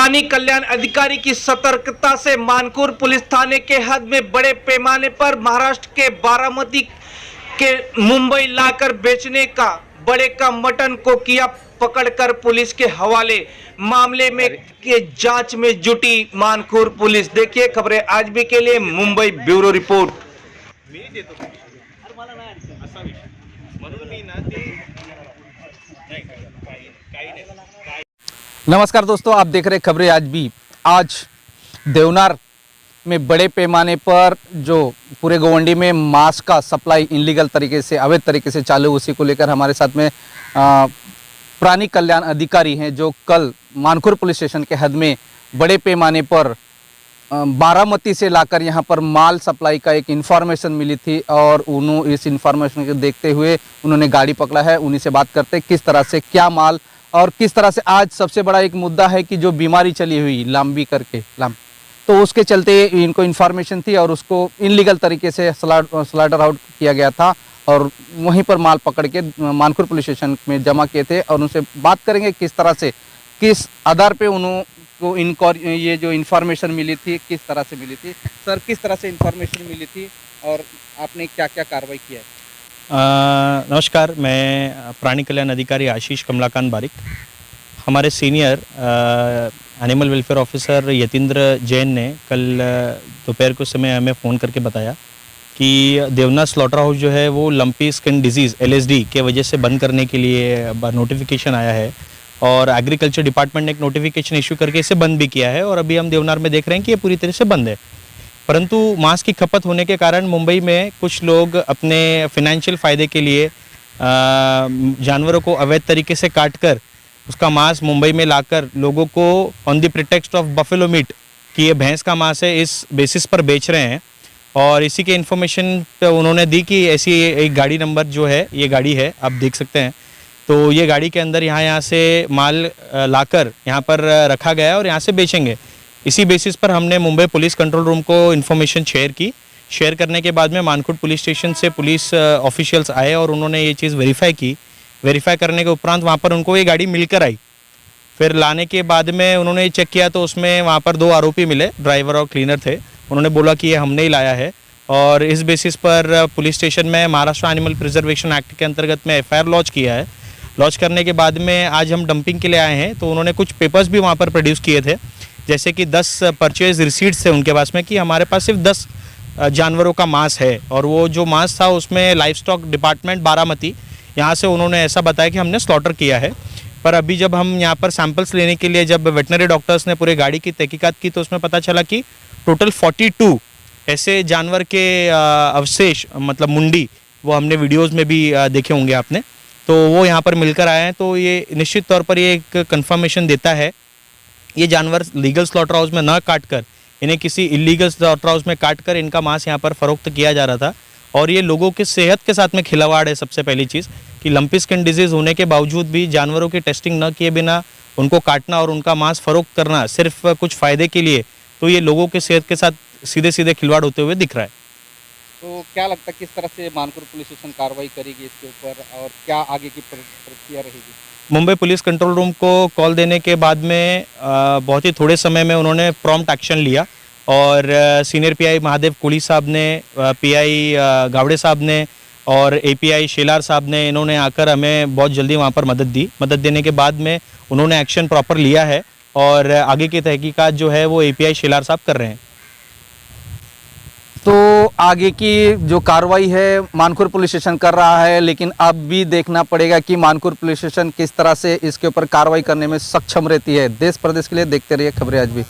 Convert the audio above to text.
प्राणी कल्याण अधिकारी की सतर्कता से मानकुर पुलिस थाने के हद में बड़े पैमाने पर महाराष्ट्र के बारामती के मुंबई लाकर बेचने का बड़े का मटन को किया पकड़कर पुलिस के हवाले। मामले में के जांच में जुटी मानकुर पुलिस। देखिए खबरें आज भी के लिए मुंबई ब्यूरो रिपोर्ट। नमस्कार दोस्तों, आप देख रहे खबरें आज भी। आज देवनार में बड़े पैमाने पर जो पूरे गोवंडी में मांस का सप्लाई इनलीगल तरीके से, अवैध तरीके से चालू, उसी को लेकर हमारे साथ में प्राणी कल्याण अधिकारी हैं जो कल मानकुर पुलिस स्टेशन के हद में बड़े पैमाने पर बारामती से लाकर यहाँ पर माल सप्लाई का एक इन्फॉर्मेशन मिली थी और उन्होंने इस इन्फॉर्मेशन को देखते हुए उन्होंने गाड़ी पकड़ा है। उन्हीं से बात करते किस तरह से क्या माल और किस तरह से आज सबसे बड़ा एक मुद्दा है कि जो बीमारी चली हुई लाम्बी करके तो उसके चलते इनको इन्फॉर्मेशन थी और उसको इनलीगल तरीके से स्लाटर आउट किया गया था और वहीं पर माल पकड़ के मानकुर पुलिस स्टेशन में जमा किए थे। और उनसे बात करेंगे किस तरह से, किस आधार पे उनको ये जो इन्फॉर्मेशन मिली थी किस तरह से मिली थी। सर, किस तरह से इन्फॉर्मेशन मिली थी और आपने क्या क्या कार्रवाई किया है? नमस्कार, मैं प्राणी कल्याण अधिकारी आशीष कमलाकांत बारिक। हमारे senior animal welfare officer Yatindra Jain ने कल दोपहर के समय हमें फ़ोन करके बताया कि देवनार स्लॉटर हाउस जो है वो लंपी स्किन डिजीज़ LSD के वजह से बंद करने के लिए नोटिफिकेशन आया है और एग्रीकल्चर डिपार्टमेंट ने एक नोटिफिकेशन इशू करके इसे बंद भी किया है और अभी हम देवनार में देख रहे हैं कि ये पूरी तरह से बंद है। परंतु मांस की खपत होने के कारण मुंबई में कुछ लोग अपने फिनेंशियल फ़ायदे के लिए जानवरों को अवैध तरीके से काटकर उसका मांस मुंबई में लाकर लोगों को on the pretext of buffalo meet कि ये भैंस का मांस है इस बेसिस पर बेच रहे हैं। और इसी के इन्फॉर्मेशन उन्होंने दी कि ऐसी एक गाड़ी नंबर जो है, ये गाड़ी है, आप देख सकते हैं, तो ये गाड़ी के अंदर यहाँ से माल लाकर यहाँ पर रखा गया है और यहाँ से बेचेंगे। इसी बेसिस पर हमने मुंबई पुलिस कंट्रोल रूम को इन्फॉर्मेशन शेयर की। शेयर करने के बाद में मानकुर पुलिस स्टेशन से पुलिस ऑफिशियल्स आए और उन्होंने ये चीज़ वेरीफाई की। वेरीफाई करने के उपरांत वहाँ पर उनको ये गाड़ी मिलकर आई। फिर लाने के बाद में उन्होंने चेक किया तो उसमें वहाँ पर 2 आरोपी मिले, ड्राइवर और क्लीनर थे। उन्होंने बोला कि ये हमने ही लाया है और इस बेसिस पर पुलिस स्टेशन में महाराष्ट्र एनिमल प्रिजर्वेशन एक्ट के अंतर्गत में FIR लॉन्च किया है। लॉन्च करने के बाद में आज हम डंपिंग के लिए आए हैं तो उन्होंने कुछ पेपर्स भी वहाँ पर प्रोड्यूस किए थे, जैसे कि 10 परचेज रिसीट्स थे उनके पास में कि हमारे पास सिर्फ 10 जानवरों का मांस है और वो जो मांस था उसमें लाइफ स्टॉक डिपार्टमेंट बारामती यहाँ से उन्होंने ऐसा बताया कि हमने स्लॉटर किया है। पर अभी जब हम यहाँ पर सैंपल्स लेने के लिए जब वेटनरी डॉक्टर्स ने पूरे गाड़ी की तहकीकात की तो उसमें पता चला कि टोटल 42 ऐसे जानवर के अवशेष, मतलब मुंडी, वो हमने वीडियोज़ में भी देखे होंगे आपने, तो वो यहाँ पर मिलकर आए हैं। तो ये निश्चित तौर पर ये एक कंफर्मेशन देता है ये जानवर लीगल स्लॉटर हाउस में न काट कर इन्हें किसी इलीगल स्लॉटर हाउस में काट कर इनका मांस यहाँ पर फ़रोख्त किया जा रहा था और ये लोगों की सेहत के साथ में खिलवाड़ है। सबसे पहली चीज़ कि लंपी स्किन डिजीज़ होने के बावजूद भी जानवरों की टेस्टिंग न किए बिना उनको काटना और उनका मांस फ़रोख्त करना सिर्फ कुछ फ़ायदे के लिए, तो ये लोगों की सेहत के साथ सीधे सीधे खिलवाड़ होते हुए दिख रहा है। तो क्या लगता है किस तरह से मानकुर पुलिस स्टेशन कार्रवाई करेगी इसके ऊपर और क्या आगे की प्रक्रिया रहेगी? मुंबई पुलिस कंट्रोल रूम को कॉल देने के बाद में बहुत ही थोड़े समय में उन्होंने प्रॉम्प्ट एक्शन लिया और सीनियर PI महादेव कोली साहब ने, PI गावड़े साहब ने और API शेलार साहब ने, इन्होंने आकर हमें बहुत जल्दी वहाँ पर मदद दी। मदद देने के बाद में उन्होंने एक्शन प्रॉपर लिया है और आगे की तहकीकात जो है वो API शेलार साहब कर रहे हैं। तो आगे की जो कार्रवाई है मानकुर पुलिस स्टेशन कर रहा है, लेकिन अब भी देखना पड़ेगा कि मानकुर पुलिस स्टेशन किस तरह से इसके ऊपर कार्रवाई करने में सक्षम रहती है। देश प्रदेश के लिए देखते रहिए खबरें आज भी।